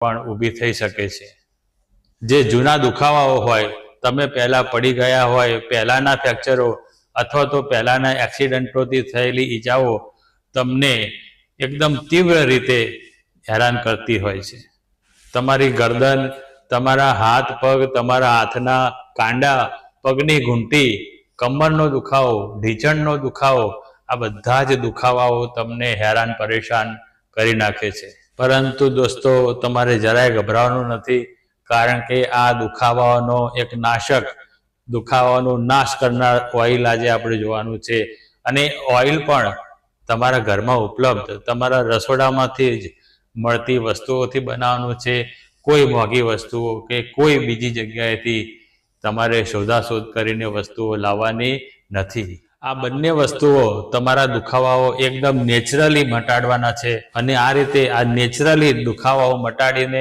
પણ ઊભી થઈ શકે છે। જે જૂના દુખાવાઓ હોય, તમે પહેલાં પડી ગયા હોય, પહેલાંના ફ્રેક્ચરો અથવા તો પહેલાંના એક્સિડન્ટોથી થયેલી ઈજાઓ તમને એકદમ તીવ્ર રીતે હેરાન કરતી હોય છે। તમારી ગરદન, તમારા હાથ પગ, તમારા હાથના કાંડા, પગની ઘૂંટી, કમરનો દુખાવો, ઢીંચણનો દુખાવો, આ બધા જ દુખાવાઓ તમને હેરાન પરેશાન કરી નાખે છે। પરંતુ દોસ્તો, તમારે જરાય ગભરાવાનું નથી, કારણ કે આ દુખાવાનો એક નાશક, દુખાવાનો નાશ કરનાર ઓઇલ આજે આપણે જોવાનું છે। અને ઓઇલ પણ તમારા ઘરમાં ઉપલબ્ધ, તમારા રસોડામાંથી જ મળતી વસ્તુઓથી બનાવવાનું છે। કોઈ મોંઘી વસ્તુઓ કે કોઈ બીજી જગ્યાએથી તમારે શોધાશોધ કરીને વસ્તુઓ લાવવાની નથી। આ બંને વસ્તુઓ તમારા દુખાવાઓ એકદમ નેચરલી મટાડવાના છે। અને આ રીતે આ નેચરલી દુખાવાઓ મટાડીને